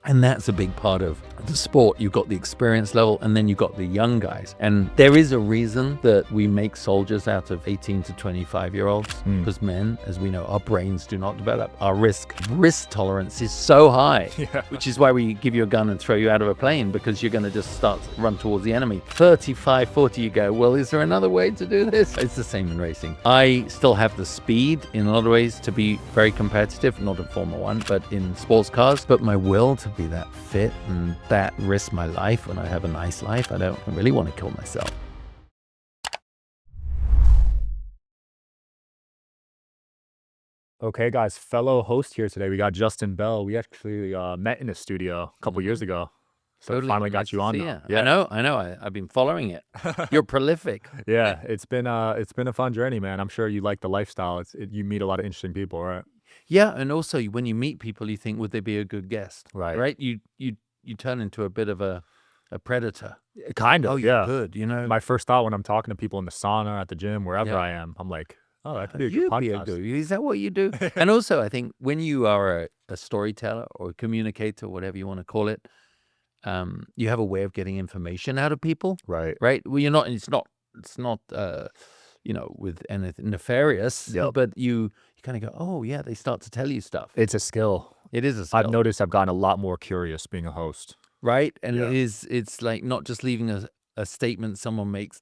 And that's a big part of the sport. You've got the experience level, and then you've got the young guys. And there is a reason that we make soldiers out of 18 to 25-year-olds, because men, as we know, our brains do not develop. Our risk tolerance is so high, which is why we give you a gun and throw you out of a plane, because you're going to just start to run towards the enemy. 35, 40, you go, well, is there another way to do this? It's the same in racing. I still have the speed in a lot of ways to be very competitive, not in Formula One, but in sports cars. But my will to be that fit and that risk my life when I have a nice life, I don't really want to kill myself. Okay, guys, fellow host here today. We got Justin Bell. We actually met in the studio a couple years ago. So Totally. finally got Nice you to on see now. ya. I know. I've been following it. You're prolific. Yeah, it's been a fun journey, man. I'm sure you like the lifestyle. You meet a lot of interesting people, right? Yeah, and also when you meet people, you think, would they be a good guest? Right. Right? You turn into a bit of a predator. Kind of, Oh, yeah. you're good, you know. My first thought when I'm talking to people in the sauna, at the gym, wherever Yeah. I am, I'm like, oh, that could be a good You'd be a podcast. good. Is that what you do? And also, I think when you are a storyteller or a communicator, whatever you want to call it, you have a way of getting information out of people. Right. Right. Well, you're not. It's not. With anything nefarious. Yep. But you kind of go, oh yeah, they start to tell you stuff. It's a skill. It is a skill. I've noticed I've gotten a lot more curious being a host. Right. And Yeah. it's like not just leaving a statement someone makes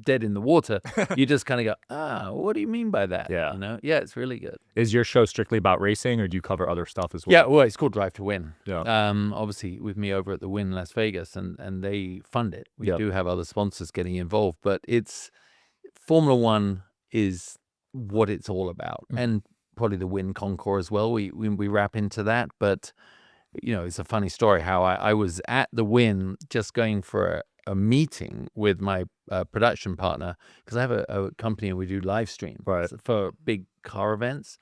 dead in the water. You just kind of go, what do you mean by that? Yeah. You know? Yeah, it's really good. Is your show strictly about racing, or do you cover other stuff as well? Yeah, well, it's called Drive to Win. Yeah. Obviously with me over at the Wynn Las Vegas, and they fund it. We Yep. do have other sponsors getting involved, but it's Formula One is what it's all about, and probably the Wynn Concours as well. We wrap into that, but it's a funny story how I was at the Wynn just going for a meeting with my production partner, because I have a company and we do live stream for big car events,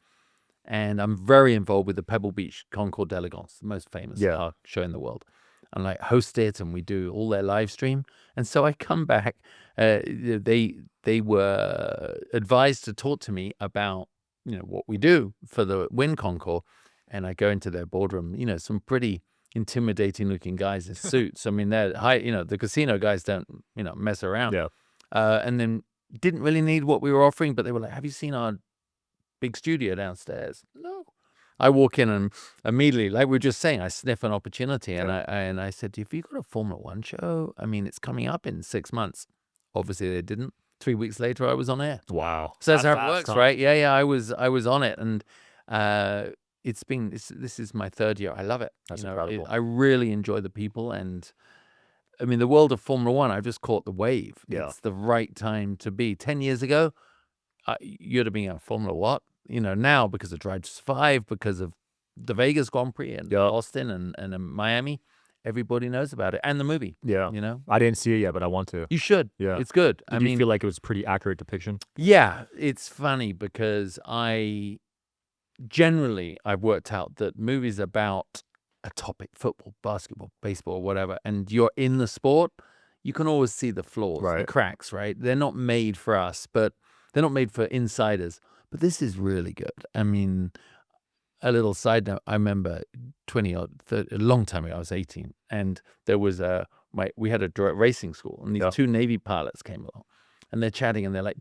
and I'm very involved with the Pebble Beach Concours d'Elegance, the most famous car show in the world, and like host it, and we do all their live stream. And so I come back, they were advised to talk to me about what we do for the Wynn Concours, and I go into their boardroom, some pretty intimidating looking guys in suits. I mean, they're high, the casino guys don't, mess around. Yeah. And then didn't really need what we were offering, but they were like, have you seen our big studio downstairs? No. I walk in and immediately, like we were just saying, I sniff an opportunity, and I said, have you got a Formula One show? I mean, it's coming up in 6 months. Obviously they didn't. 3 weeks later, I was on air. Wow. So that's how it works, right? Yeah. I was on it, and this is my third year. I love it. That's incredible. I really enjoy the people, and I mean the world of Formula One. I've just caught the wave. Yeah. It's the right time to be. 10 years ago, you'd have been a Formula what? Now because of Drive to Survive, because of the Vegas Grand Prix and Austin and Miami, everybody knows about it, and the movie. Yeah. I didn't see it yet, but I want to. You should. Yeah. It's good. Did you feel like it was pretty accurate depiction? Yeah, it's funny because generally I've worked out that movies about a topic, football, basketball, baseball, whatever, and you're in the sport, you can always see the flaws, the cracks, right? They're not made for us, but they're not made for insiders. But this is really good. I mean, a little side note, I remember 20 or 30, a long time ago, I was 18, and there was we had a racing school, and these two Navy pilots came along, and they're chatting, and they're like,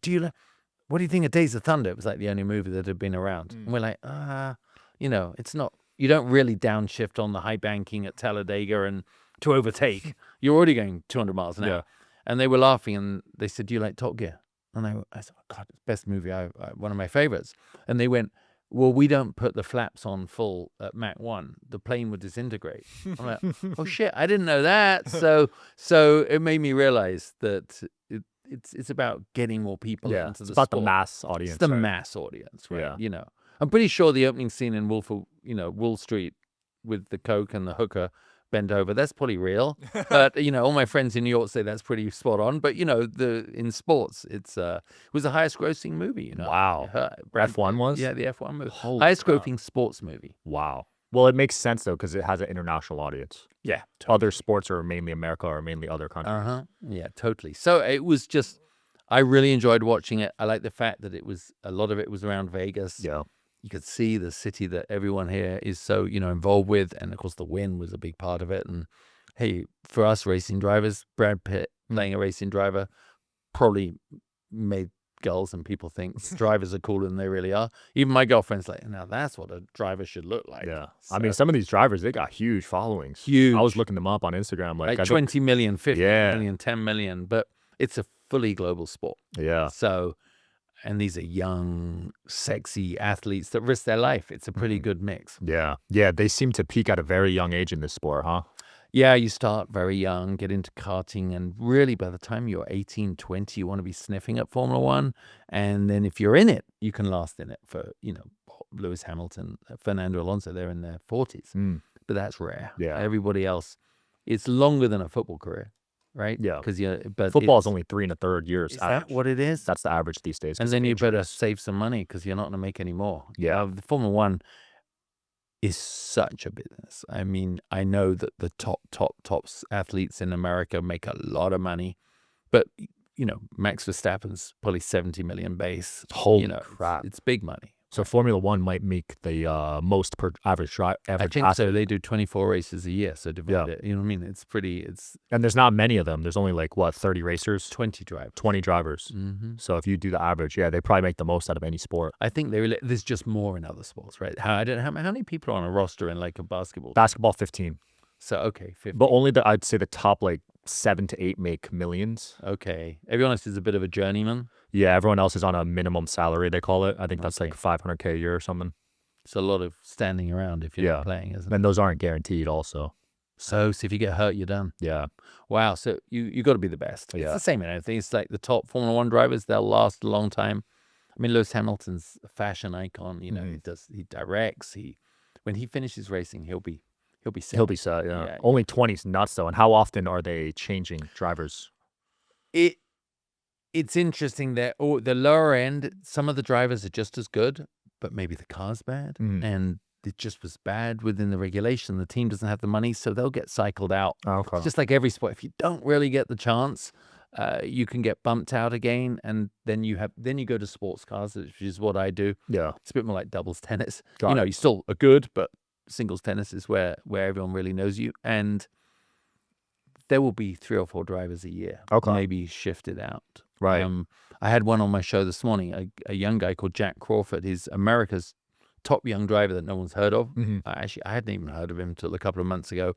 what do you think of Days of Thunder? It was like the only movie that had been around. And we're like, it's not, you don't really downshift on the high banking at Talladega and to overtake. You're already going 200 miles an hour. And they were laughing, and they said, do you like Top Gear? And I said, oh, God, it's the best movie, one of my favorites. And they went, well, we don't put the flaps on full at Mach 1. The plane would disintegrate. I'm like, oh shit, I didn't know that. So it made me realize that it's about getting more people into the sport. It's about the mass audience. It's the mass audience, right? Yeah. I'm pretty sure the opening scene in Wall Street with the Coke and the hooker bent over, that's probably real. But all my friends in New York say that's pretty spot on. But in sports, it was the highest grossing movie. Wow. F1 was? Yeah, the F1 movie. Highest grossing sports movie. Wow. Well, it makes sense though, because it has an international audience. Yeah. Totally. Other sports are mainly America or mainly other countries. Yeah, totally. So it was just, I really enjoyed watching it. I like the fact that a lot of it was around Vegas. Yeah. you could see the city that everyone here is so, involved with. And of course, the Wynn was a big part of it. And hey, for us racing drivers, Brad Pitt playing a racing driver probably made girls and people think drivers are cooler than they really are. Even my girlfriend's like, now that's what a driver should look like. Yeah. So, I mean, some of these drivers, they got huge followings. huge. I was looking them up on Instagram. Like I 20 million, 50 Yeah. million, 10 million. But it's a fully global sport. Yeah. So, and these are young, sexy athletes that risk their life. It's a pretty good mix. Yeah. Yeah. They seem to peak at a very young age in this sport, huh? Yeah, you start very young, get into karting, and really by the time you're 18, 20, you want to be sniffing at Formula One. And then if you're in it, you can last in it for, Lewis Hamilton, Fernando Alonso, they're in their 40s. But that's rare. Yeah. Everybody else, it's longer than a football career, right? Yeah. But football is only 3 1/3 years. Is that what it is? That's the average these days. And then you better save some money because you're not going to make any more. Yeah. The Formula One is such a business. I mean, I know that the top athletes in America make a lot of money, but Max Verstappen's probably 70 million base. Holy crap. It's big money. So Formula One might make the most per average drive. I think so. They do 24 races a year, so divide it. You know what I mean? And there's not many of them. There's only 30 racers? 20 drivers. 20 drivers. Mm-hmm. So if you do the average, they probably make the most out of any sport. I think there's just more in other sports, right? How many people are on a roster in like a basketball? Basketball, 15. So, okay, 15. But only I'd say the top 7 to 8 make millions. Okay. Everyone else is a bit of a journeyman. Yeah, everyone else is on a minimum salary, they call it. I think that's $500K a year or something. It's a lot of standing around if you're not playing, isn't it? And those aren't guaranteed also. So if you get hurt, you're done. Yeah. Wow. So you got to be the best. Yeah. It's the same in everything. It's like the top Formula One drivers, they'll last a long time. I mean, Lewis Hamilton's a fashion icon. He directs. When he finishes racing, he'll be set. He'll be set, yeah. Only 20's nuts though. And how often are they changing drivers? It's interesting that the lower end, some of the drivers are just as good, but maybe the car's bad. And it just was bad within the regulation. The team doesn't have the money, so they'll get cycled out. Okay. It's just like every sport. If you don't really get the chance, you can get bumped out again, and then you go to sports cars, which is what I do. Yeah. It's a bit more like doubles tennis. Got it. You still are good, but singles tennis is where everyone really knows you. And there will be 3 or 4 drivers a year. Okay. Maybe shifted out. Right. I had one on my show this morning, a young guy called Jack Crawford. He's America's top young driver that no one's heard of. I hadn't even heard of him until a couple of months ago.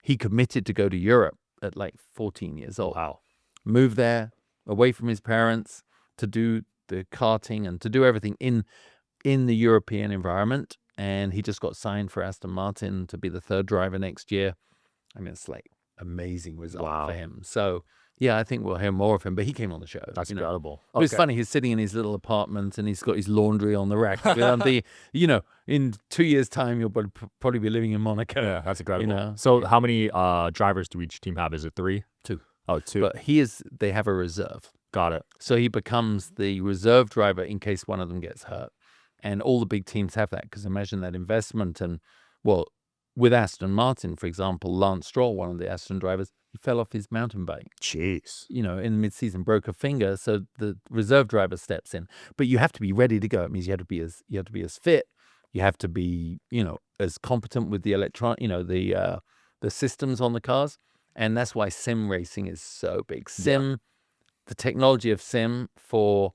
He committed to go to Europe at 14 years old. Wow. Moved there, away from his parents, to do the karting and to do everything in the European environment. And he just got signed for Aston Martin to be the 3rd driver next year. I mean, it's amazing result for him. So, yeah, I think we'll hear more of him. But he came on the show. That's incredible. It was funny. He's sitting in his little apartment and he's got his laundry on the rack. In 2 years' time, you'll probably be living in Monaco. Yeah, that's incredible. So how many drivers do each team have? Is it 3? 2. Oh, 2. But they have a reserve. Got it. So he becomes the reserve driver in case one of them gets hurt. And all the big teams have that because imagine that investment. And, with Aston Martin, for example, Lance Stroll, one of the Aston drivers, he fell off his mountain bike. Jeez. In mid-season, broke a finger. So the reserve driver steps in. But you have to be ready to go. It means you have to be as fit. You have to be, as competent with the the systems on the cars. And that's why sim racing is so big. The technology of sim for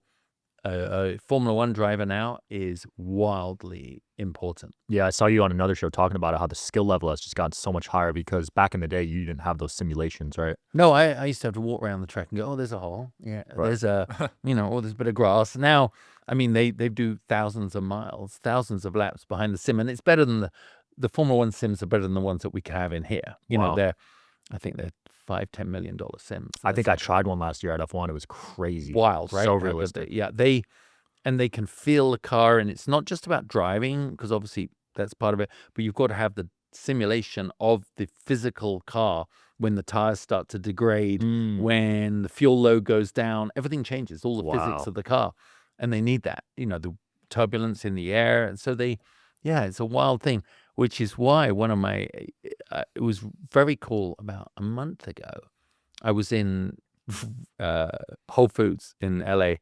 a Formula One driver now is wildly important. Yeah, I saw you on another show talking about how the skill level has just gotten so much higher because back in the day, you didn't have those simulations, right? No, I used to have to walk around the track and go, oh, there's a hole. Yeah, right. There's there's a bit of grass. Now, I mean, they do thousands of miles, thousands of laps behind the sim, and it's better than the Formula One sims are better than the ones that we have in here. I think they're $5-10 million sims. I think I tried one last year at F1. It was crazy. Wild, right? So realistic. They can feel the car, and it's not just about driving, because obviously that's part of it, but you've got to have the simulation of the physical car when the tires start to degrade, when the fuel load goes down, everything changes, all the physics of the car. And they need that, the turbulence in the air. And so it's a wild thing, which is why one of my, it was very cool about a month ago. I was in Whole Foods in LA,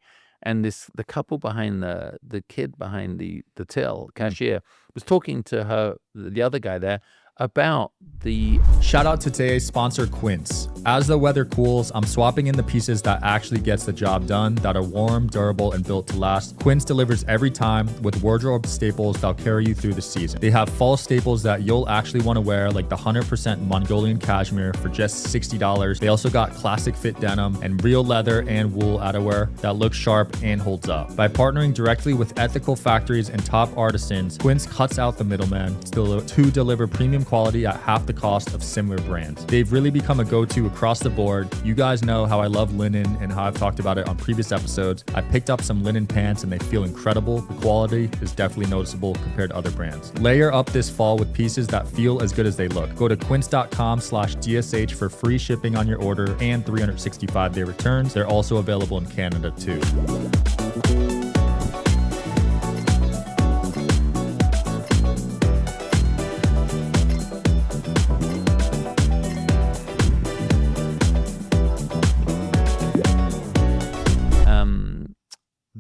And the couple behind the kid behind the till cashier was talking to the other guy there about the... Shout out to today's sponsor, Quince. As the weather cools, I'm swapping in the pieces that actually gets the job done, that are warm, durable, and built to last. Quince delivers every time with wardrobe staples that'll carry you through the season. They have fall staples that you'll actually want to wear, like the 100% Mongolian cashmere for just $60. They also got classic fit denim and real leather and wool outerwear that looks sharp and holds up. By partnering directly with ethical factories and top artisans, Quince cuts out the middleman to deliver premium quality at half the cost of similar brands. They've really become a go-to across the board. You guys know how I love linen and how I've talked about it on previous episodes. I picked up some linen pants and they feel incredible. The quality is definitely noticeable compared to other brands. Layer up this fall with pieces that feel as good as they look. Go to quince.com/DSH for free shipping on your order and 365-day returns. They're also available in Canada too.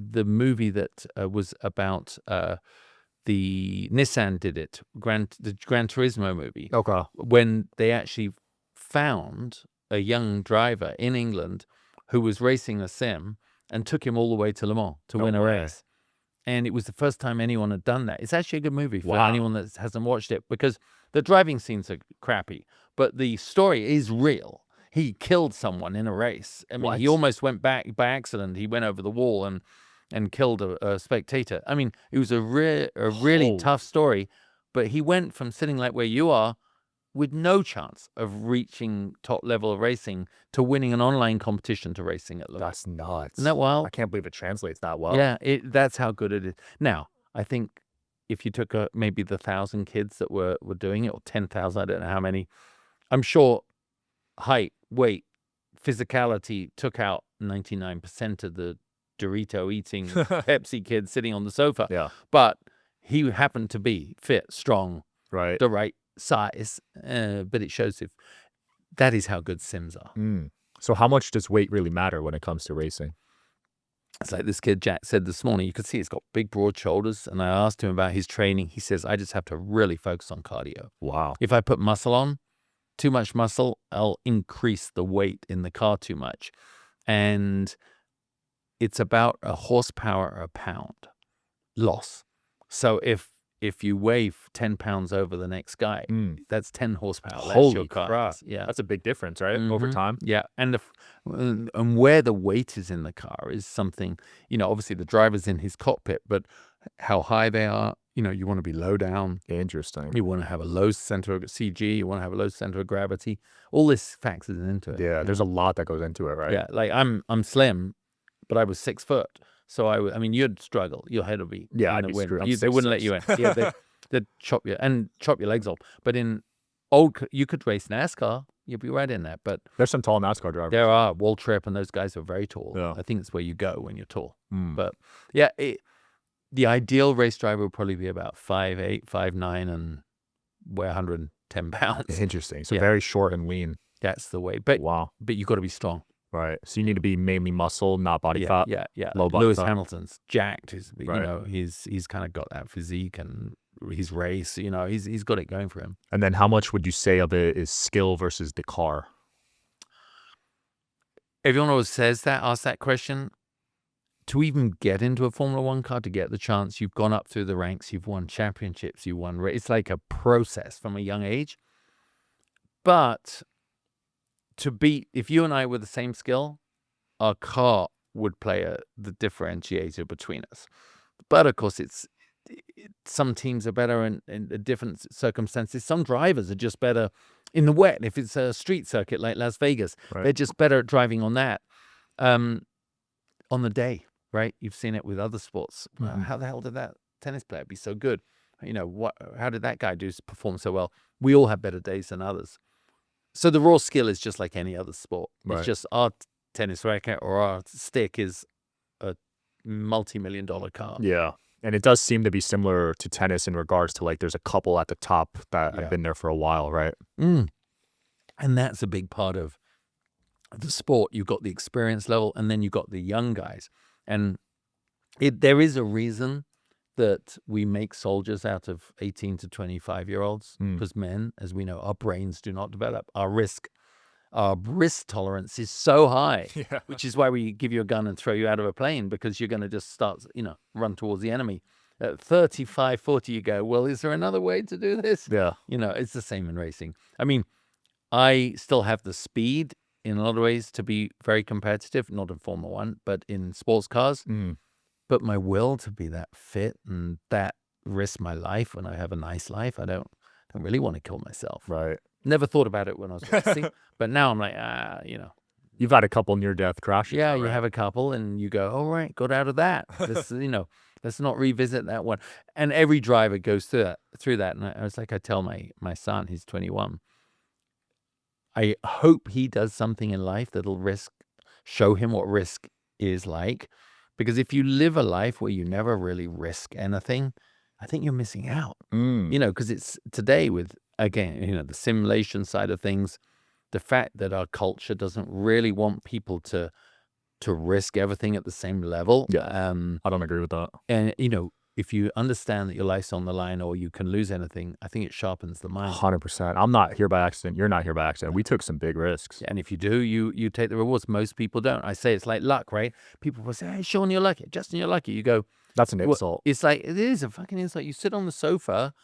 The movie that was about the Nissan did it, the Gran Turismo movie. Okay. When they actually found a young driver in England who was racing a sim and took him all the way to Le Mans to win a race. And it was the first time anyone had done that. It's actually a good movie for anyone that hasn't watched it, because the driving scenes are crappy, but the story is real. He killed someone in a race. I mean, he almost went back by accident. He went over the wall and killed a spectator. I mean, it was a really tough story, but he went from sitting like where you are with no chance of reaching top level of racing to winning an online competition to racing at Le Mans. That's nuts. Isn't that wild? I can't believe it translates that well. Yeah, that's how good it is. Now, I think if you took maybe the 1,000 kids that were doing it, or 10,000, I don't know how many, I'm sure height, weight, physicality took out 99% of the Dorito eating Pepsi kid sitting on the sofa. Yeah. But he happened to be fit, strong, right, the right size. But it shows if that is how good sims are. So how much does weight really matter when it comes to racing? It's like this kid Jack said this morning. You could see he's got big, broad shoulders. And I asked him about his training. He says, I just have to really focus on cardio. Wow. If I put muscle on, too much muscle, I'll increase the weight in the car too much. And it's about a horsepower a pound loss. So if you weigh 10 pounds over the next guy, that's 10 horsepower less your car. Crap. Yeah, that's a big difference, right? Over time. Yeah, and where the weight is in the car is something. Obviously the driver's in his cockpit, but how high they are. You want to be low down. Interesting. You want to have a low center of CG. You want to have a low center of gravity. All this factors into it. Yeah, there's a lot that goes into it, right? Yeah, like I'm slim, but I was 6 foot. So I mean, you'd struggle. Your head would be I'd be screwed. They wouldn't let you in. Yeah, they'd chop your legs off. But you could race NASCAR. You'd be right in there. But there's some tall NASCAR drivers. There are. Waltrip and those guys are very tall. Yeah. I think it's where you go when you're tall. But yeah, the ideal race driver would probably be about 5'8", 5'9", and weigh 110 pounds. Interesting. So very short and lean. That's the way. But wow. But you got to be strong. Right. So you need to be mainly muscle, not body fat. Yeah. Low body Lewis fat. Hamilton's jacked. Right. He's kind of got that physique, and his race. He's got it going for him. And then how much would you say of it is skill versus the car? Everyone always asks that question. To even get into a Formula One car, to get the chance, you've gone up through the ranks, you've won championships, you've won races. It's like a process from a young age. But if you and I were the same skill, our car would play the differentiator between us. But of course, some teams are better in different circumstances. Some drivers are just better in the wet. If it's a street circuit like Las Vegas, they're just better at driving on that on the day. Right, you've seen it with other sports. How the hell did that tennis player be so good? How did that guy perform so well? We all have better days than others. So the raw skill is just like any other sport. It's just our tennis racket or our stick is a multi-million-dollar car. Yeah, and it does seem to be similar to tennis in regards to there's a couple at the top that have been there for a while, right? And that's a big part of the sport. You've got the experience level, and then you've got the young guys. And There is a reason that we make soldiers out of 18 to 25-year-olds, because men, as we know, our brains do not develop. Our risk tolerance is so high, which is why we give you a gun and throw you out of a plane, because you're going to just start, run towards the enemy. At 35, 40, you go, well, is there another way to do this? Yeah. It's the same in racing. I mean, I still have the speed in a lot of ways to be very competitive, not in Formula One, but in sports cars. But my will to be that fit and that risk my life when I have a nice life, I don't really want to kill myself. Right. Never thought about it when I was racing, but now I'm like, You've had a couple near-death crashes. Yeah, right? You have a couple, and you go, all right, got out of that. This, let's not revisit that one. And every driver goes through that. And I was like, I tell my son, he's 21, I hope he does something in life that'll show him what risk is like. Because if you live a life where you never really risk anything, I think you're missing out. Because it's today with, again, the simulation side of things, the fact that our culture doesn't really want people to risk everything at the same level. Yeah, I don't agree with that. And, if you understand that your life's on the line or you can lose anything, I think it sharpens the mind. 100%. I'm not here by accident. You're not here by accident. We took some big risks. And if you do, you take the rewards. Most people don't. I say it's like luck, right? People will say, hey, Sean, you're lucky. Justin, you're lucky. You go, that's an insult. It's like, it is a fucking insult. You sit on the sofa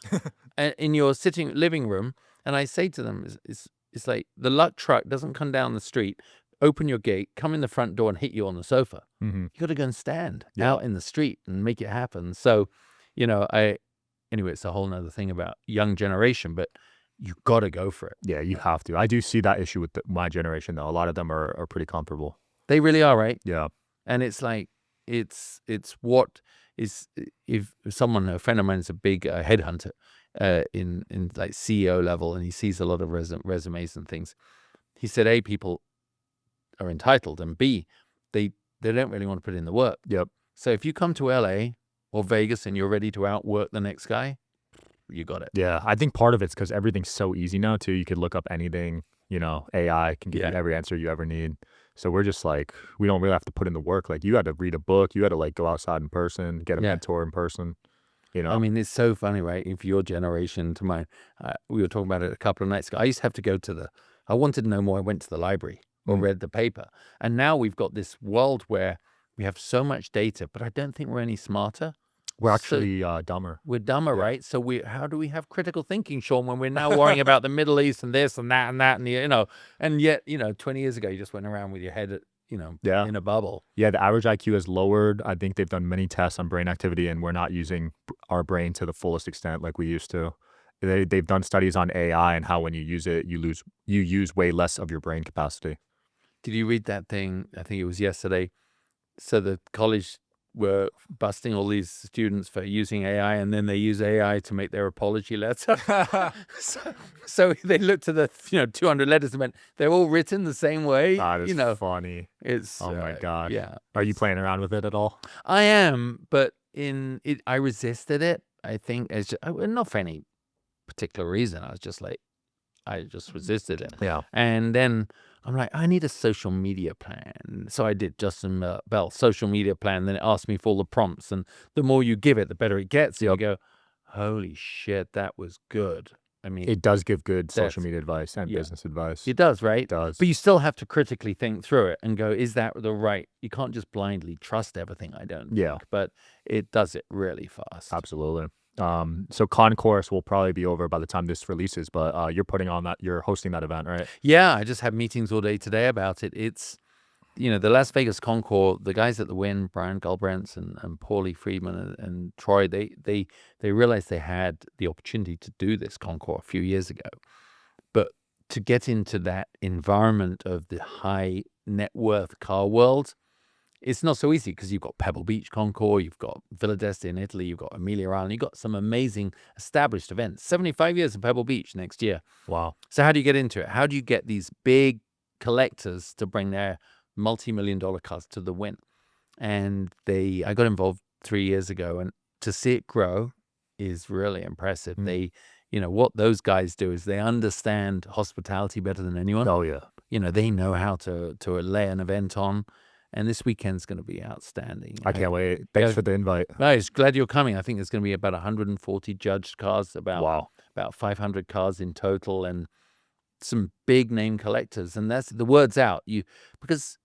in your living room, and I say to them, it's like the luck truck doesn't come down the street, open your gate, come in the front door and hit you on the sofa. You got to go and stand out in the street and make it happen. So, anyway, it's a whole nother thing about young generation, but you got to go for it. Yeah, you have to. I do see that issue with my generation, though. A lot of them are pretty comfortable. They really are, right? Yeah. And it's like, it's what is, if someone, a friend of mine is a big headhunter in like CEO level, and he sees a lot of resumes and things. He said, A, people are entitled, and B, they don't really want to put in the work. Yep. So if you come to LA or Vegas and you're ready to outwork the next guy, you got it. Yeah, I think part of it's because everything's so easy now too. You could look up anything, AI can give you every answer you ever need. So we're just like, we don't really have to put in the work. Like, you had to read a book, you had to like go outside in person, get a mentor in person. I mean, it's so funny, right? If your generation to mine, we were talking about it a couple of nights ago. I used to have to go I wanted to know more. I went to the library or read the paper. And now we've got this world where we have so much data, but I don't think we're any smarter. We're actually dumber. We're dumber, right? So how do we have critical thinking, Sean, when we're now worrying about the Middle East and this and that and that, and and yet, 20 years ago, you just went around with your head, in a bubble. Yeah, the average IQ has lowered. I think they've done many tests on brain activity, and we're not using our brain to the fullest extent like we used to. They've done studies on AI and how when you use it, you use way less of your brain capacity. Did you read that thing? I think it was yesterday. So the college were busting all these students for using AI, and then they use AI to make their apology letter. so they looked at the 200 letters and went, they're all written the same way. That is funny. It's oh my gosh. Yeah. Are you playing around with it at all? I am, but I resisted it. I think not for any particular reason. I just resisted it. Yeah. And then I'm like, I need a social media plan. So I did Justin Bell social media plan. Then it asked me for all the prompts, and the more you give it, the better it gets. And you go, holy shit, that was good. I mean, it does give good social media advice and business advice. It does, right? It does. But you still have to critically think through it and go, is that the right? You can't just blindly trust everything, I don't think. But it does it really fast. Absolutely. So Concourse will probably be over by the time this releases, but you're hosting that event, right? Yeah, I just had meetings all day today about it. It's, the Las Vegas Concours, the guys at the Wynn, Brian Gulbrandts and Paulie Friedman and Troy, they realized they had the opportunity to do this Concours a few years ago. But to get into that environment of the high net worth car world, it's not so easy because you've got Pebble Beach Concours, you've got Villa d'Este in Italy, you've got Emilia Island, you've got some amazing established events. 75 years of Pebble Beach next year. Wow. So how do you get into it? How do you get these big collectors to bring their multi-million-dollar cars to the Wynn? And I got involved 3 years ago, and to see it grow is really impressive. They, what those guys do is they understand hospitality better than anyone. Oh, yeah. They know how to lay an event on. And this weekend's going to be outstanding. I can't wait. Thanks for the invite. Nice. Glad you're coming. I think there's going to be about 140 judged cars, about 500 cars in total, and some big name collectors. And that's the word's out. Because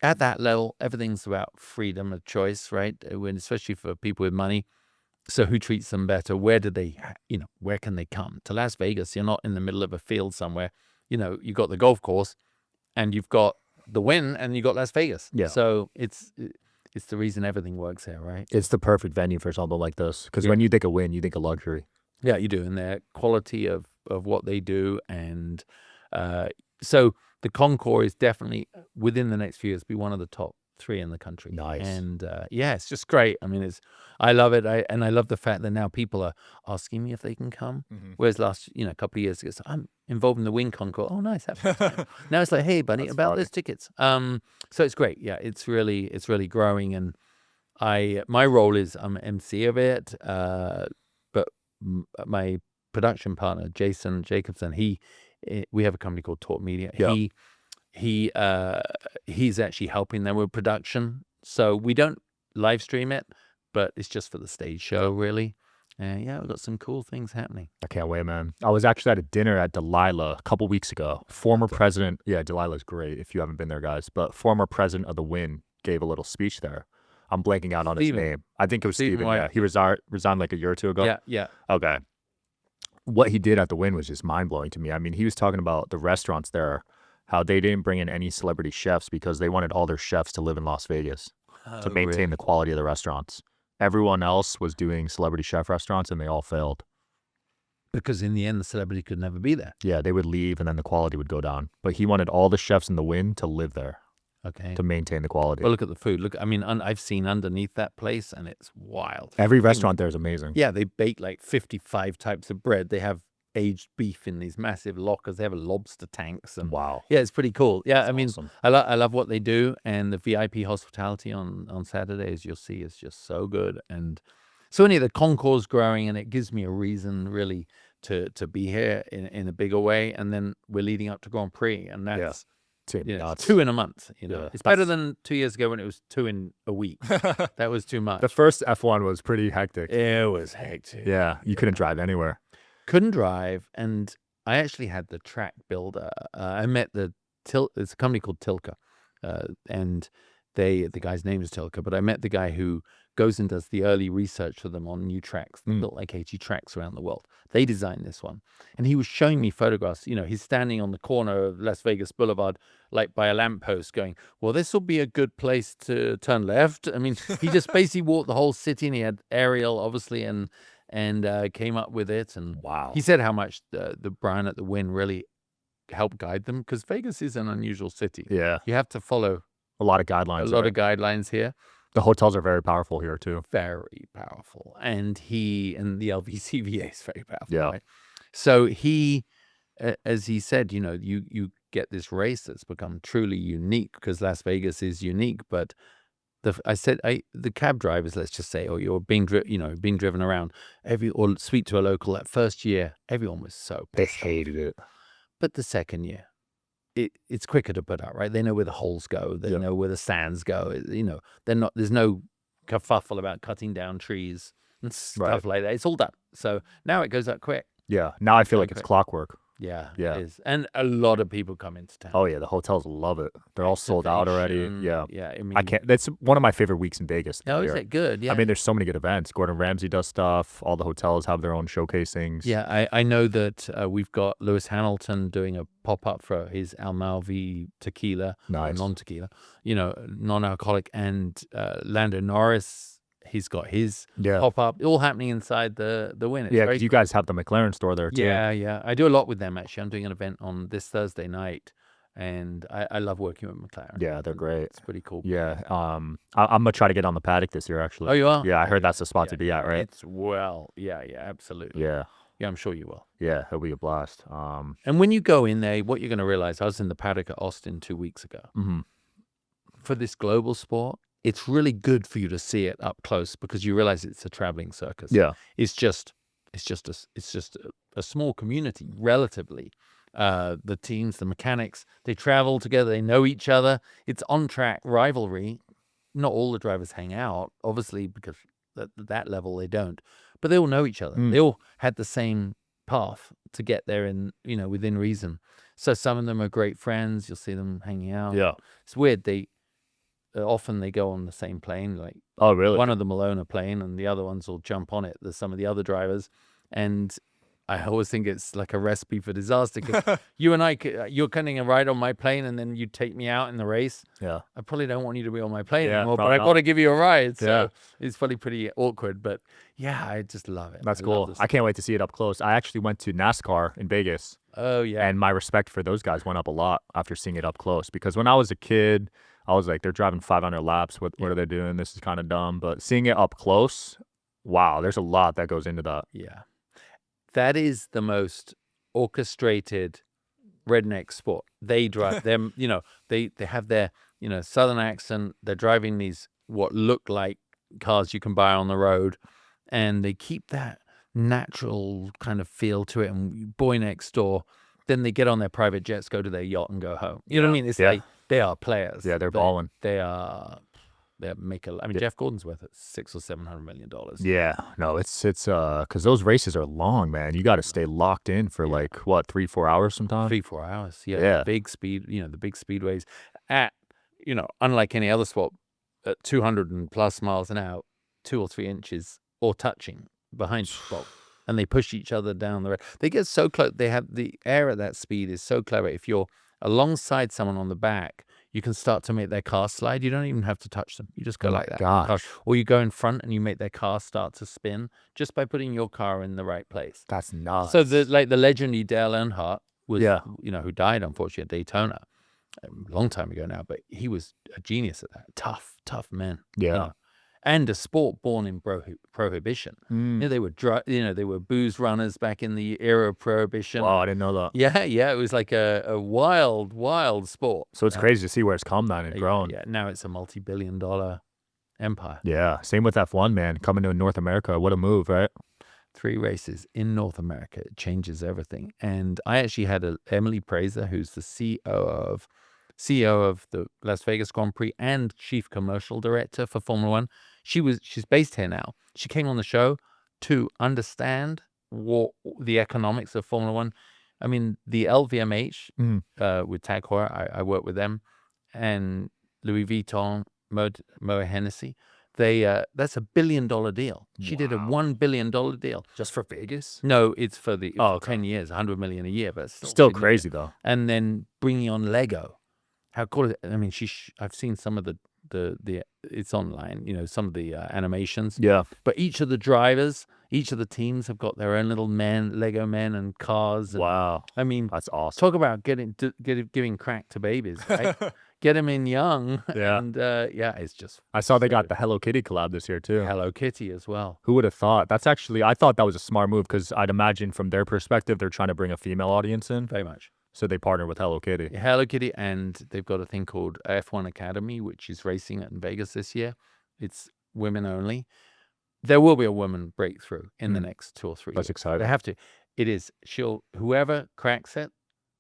at that level, everything's about freedom of choice, right? Especially for people with money. So who treats them better? Where do they, where can they come? To Las Vegas, you're not in the middle of a field somewhere. You've got the golf course, and you've got the Wynn, and you got Las Vegas. Yeah. So it's the reason everything works here, right? It's the perfect venue for something like this. Because when you think of Wynn, you think of luxury. Yeah, you do. And their quality of what they do. And so the Concours is definitely, within the next few years, be one of the top 3 in the country. Nice. And it's just great. I mean, I love it. I love the fact that now people are asking me if they can come. Whereas last, a couple of years ago, I'm involved in the Wynn Concours. Oh, nice. Now it's like, hey, buddy, That's about funny. those tickets. So it's great. Yeah, it's really growing. And my role is I'm MC of it. But my production partner, Jason Jacobson, we have a company called Talk Media. Yep. He's actually helping them with production. So we don't live stream it, but it's just for the stage show, really. We've got some cool things happening. I can't wait, man. I was actually at a dinner at Delilah a couple weeks ago. Former president, Delilah's great if you haven't been there, guys. But former president of the Wynn gave a little speech there. I'm blanking out on his name. I think it was Steven. Yeah, he resigned like a year or two ago. Yeah. Okay. What he did at the Wynn was just mind-blowing to me. I mean, he was talking about the restaurants there, how they didn't bring in any celebrity chefs because they wanted all their chefs to live in Las Vegas to maintain the quality of the restaurants. Everyone else was doing celebrity chef restaurants, and they all failed. Because in the end, the celebrity could never be there. Yeah, they would leave, and then the quality would go down. But he wanted all the chefs in the Wynn to live there. Okay. To maintain the quality. Well, look at the food. I've seen underneath that place, and it's wild. Every restaurant there is amazing. Yeah, they bake like 55 types of bread. They have aged beef in these massive lockers. They have lobster tanks. And wow. Yeah, it's pretty cool. Yeah, That's awesome. I love what they do, and the VIP hospitality on Saturdays, you'll see, is just so good. And so anyway, the Concours is growing, and it gives me a reason really to be here in a bigger way. And then we're leading up to Grand Prix, and that's 2 in a month. It's better than 2 years ago when it was 2 in a week. That was too much. The first F1 was pretty hectic. It was hectic. Yeah, you couldn't drive anywhere. Couldn't drive, and I actually had the track builder. I met it's a company called Tilke, and the guy's name is Tilke, but I met the guy who goes and does the early research for them on new tracks. They built like 80 tracks around the world. They designed this one, and he was showing me photographs. He's standing on the corner of Las Vegas Boulevard, like by a lamppost, going, well, this will be a good place to turn left. I mean, he just basically walked the whole city, and he had aerial, obviously, and came up with it. And wow, he said how much the Brian at the Wynn really helped guide them, because Vegas is an unusual city. Yeah, you have to follow a lot of guidelines. A lot of guidelines here. The hotels are very powerful here too. Very powerful, and the LVCVA is very powerful. Yeah. Right? So he, as he said, you get this race that's become truly unique, because Las Vegas is unique, but. The cab drivers, let's just say, or you're being driven around, or speak to a local. That first year, everyone was so pissed. They hated it. But the second year, it's quicker to put out, right? They know where the holes go. They know where the sands go. There's no kerfuffle about cutting down trees and stuff like that. It's all done. So now it goes out quick. Yeah. Now I feel like it's clockwork. Yeah. It is. And a lot of people come into town. Oh yeah, the hotels love it. They're all sold out already. Yeah. Yeah. I can't. That's one of my favorite weeks in Vegas. Oh, is it good? Yeah. I mean, there's so many good events. Gordon Ramsay does stuff. All the hotels have their own showcasings. Yeah, I know that we've got Lewis Hamilton doing a pop-up for his Almalvi tequila, non-tequila, non-alcoholic, and Lando Norris. He's got his pop-up, all happening inside the Wynn. Because you guys have the McLaren store there too. Yeah. I do a lot with them, actually. I'm doing an event on this Thursday night, and I love working with McLaren. Yeah, they're great. It's pretty cool. Yeah. I'm going to try to get on the paddock this year, actually. Oh, you are? Yeah, I heard that's the spot to be at, right? Yeah, absolutely. Yeah. Yeah, I'm sure you will. Yeah, it'll be a blast. And when you go in there, what you're going to realize, I was in the paddock at Austin 2 weeks ago. Mm-hmm. For this global sport, it's really good for you to see it up close, because you realize it's a traveling circus. Yeah. It's just a small community, relatively. the teams, the mechanics, they travel together, they know each other. It's on-track rivalry. Not all the drivers hang out, obviously, because at that level they don't. But they all know each other. They all had the same path to get there within reason. So some of them are great friends. You'll see them hanging out. Yeah. It's weird. Often they go on the same plane. Like, oh, really? One of them will own a plane and the other ones will jump on it. There's some of the other drivers. And I always think it's like a recipe for disaster. Because you and I, you're getting a ride on my plane and then you take me out in the race. Yeah. I probably don't want you to be on my plane Yeah, anymore, but probably I've got to give you a ride. So Yeah. it's probably pretty awkward. But yeah, I just love it. That's I cool. love this. I can't wait to see it up close. I actually went to NASCAR in Vegas. Oh, yeah. And my respect for those guys went up a lot after seeing it up close. Because when I was a kid, I was like, they're driving 500 laps. What are they doing? This is kind of dumb. But seeing it up close, wow, there's a lot that goes into that. Yeah. That is the most orchestrated redneck sport. They drive them, they have their, Southern accent. They're driving these what look like cars you can buy on the road. And they keep that natural kind of feel to it. And boy next door, then they get on their private jets, go to their yacht and go home. You know what I mean? It's like they are players. Yeah, they're balling. Jeff Gordon's worth $600 or $700 million. Yeah, no, it's because those races are long, man. You got to stay locked in for like what 3-4 hours sometimes. 3-4 hours. Yeah. Big speed. The big speedways at unlike any other sport, at 200 and plus miles an hour, 2 or 3 inches or touching behind the bolt, and they push each other down the road. They get so close. They have the air at that speed is so clever. If you're alongside someone on the back, you can start to make their car slide. You don't even have to touch them. You just go like that. Gosh. Or you go in front and you make their car start to spin just by putting your car in the right place. That's nuts. So the legendary Dale Earnhardt was, who died unfortunately at Daytona a long time ago now, but he was a genius at that. Tough man. Yeah. And a sport born in prohibition. They were they were booze runners back in the era of prohibition. Wow, I didn't know that. Yeah, it was like a wild sport. So it's crazy to see where it's come then and grown. Yeah, now it's a multi-billion-dollar empire. Yeah, same with F1, man. Coming to North America, what a move, right? 3 races in North America. It changes everything. And I actually had Emily Prazer, who's the CEO of the Las Vegas Grand Prix and chief commercial director for Formula One. She's based here now. She came on the show to understand the economics of Formula One. I mean, the LVMH with Tag Heuer, I work with them, and Louis Vuitton, Moet Hennessy. That's $1 billion deal. She did a $1 billion deal just for Vegas. No, it's for 10 years, $100 million a year, but still crazy though. And then bringing on Lego. How cool is it? I mean, I've seen some of the it's online, some of the animations. Yeah. But each of the drivers, each of the teams have got their own little Lego men and cars. And, wow. I mean, that's awesome. Talk about giving crack to babies, right? Get them in young. Yeah. And it's just. I saw they got the Hello Kitty collab this year too. Hello Kitty as well. Who would have thought? I thought that was a smart move because I'd imagine from their perspective, they're trying to bring a female audience in. Very much. So they partner with Hello Kitty. Hello Kitty, and they've got a thing called F1 Academy, which is racing in Vegas this year. It's women only. There will be a woman breakthrough in the next 2 or 3 years. That's exciting. They have to. It is. Whoever cracks it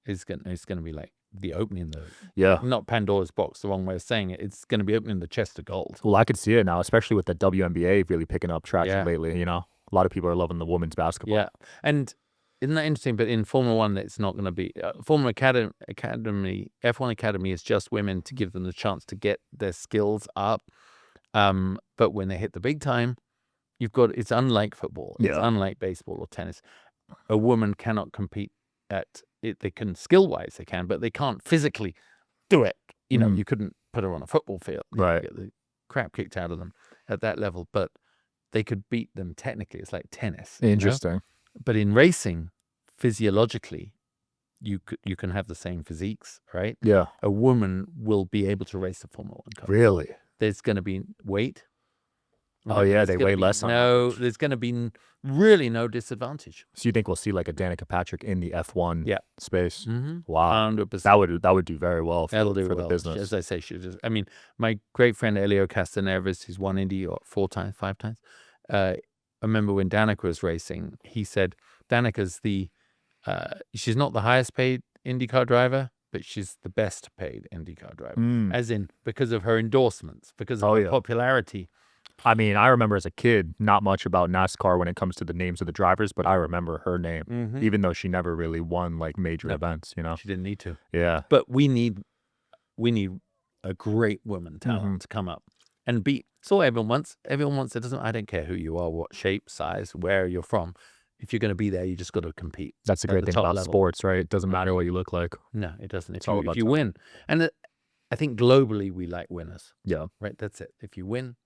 is going to be like the opening not Pandora's box, the wrong way of saying it. It's going to be opening the chest of gold. Well, I could see it now, especially with the WNBA really picking up traction lately. A lot of people are loving the women's basketball. Yeah, and. Isn't that interesting? But in Formula One, it's not going to be. Formula Academy, F1 Academy is just women to give them the chance to get their skills up. But when they hit the big time, it's unlike football. It's unlike baseball or tennis. A woman cannot compete at it. They can skill-wise, they can, but they can't physically do it. You couldn't put her on a football field. Right. Get the crap kicked out of them at that level. But they could beat them technically. It's like tennis. Interesting. But in racing, physiologically, you can have the same physiques, right? Yeah. A woman will be able to race a Formula One car. Really? There's going to be weight. Oh yeah, they weigh less. There's going to be really no disadvantage. So you think we'll see like a Danica Patrick in the F1 space? Mm-hmm. Wow, 100%. That would do very well for the business. As I say, my great friend Elio Castroneves, who's won Indy 4 times, 5 times. I remember when Danica was racing, he said Danica's the she's not the highest paid IndyCar driver, but she's the best paid IndyCar driver, as in because of her endorsements, because of her popularity. I mean, I remember as a kid, not much about NASCAR when it comes to the names of the drivers, but I remember her name, even though she never really won like major events, you know? She didn't need to. Yeah. But we need a great woman talent to come up and beat. So everyone wants, it doesn't, I don't care who you are, what shape, size, where you're from. If you're going to be there, you just got to compete. That's the great thing about sports, right? It doesn't matter what you look like. No, it doesn't. If you win. And I think globally we like winners. Yeah. Right? That's it. If you win,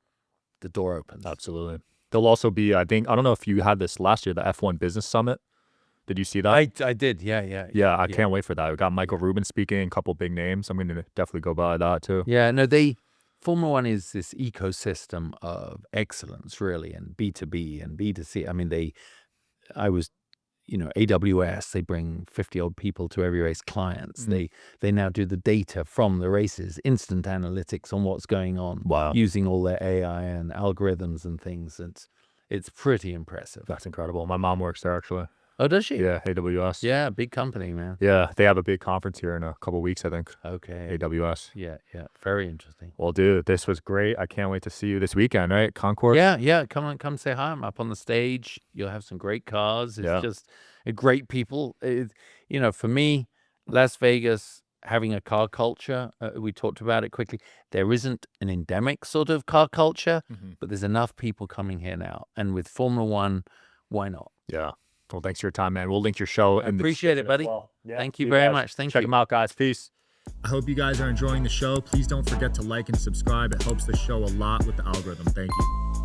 the door opens. Absolutely. There'll also be, I don't know if you had this last year, the F1 Business Summit. Did you see that? I did. Yeah. Yeah, I can't wait for that. We got Michael Rubin speaking, a couple big names. I'm going to definitely go by that too. Yeah, no, Formula One is this ecosystem of excellence, really, and B2B and B2C. I mean, AWS, they bring 50-odd people to every race, clients. They now do the data from the races, instant analytics on what's going on, using all their AI and algorithms and things. It's pretty impressive. That's incredible. My mom works there, actually. Oh, does she? Yeah, AWS. Yeah, big company, man. Yeah, they have a big conference here in a couple of weeks, I think. Okay. AWS. Yeah, very interesting. Well, dude, this was great. I can't wait to see you this weekend, right? Concourse? Yeah, come say hi. I'm up on the stage. You'll have some great cars. It's just great people. For me, Las Vegas, having a car culture, we talked about it quickly. There isn't an endemic sort of car culture, but there's enough people coming here now. And with Formula One, why not? Yeah. Well, thanks for your time, man. We'll link your show. I appreciate it, buddy. Well. Yeah. Thank you very much. Check them out, guys. Peace. I hope you guys are enjoying the show. Please don't forget to like and subscribe. It helps the show a lot with the algorithm. Thank you.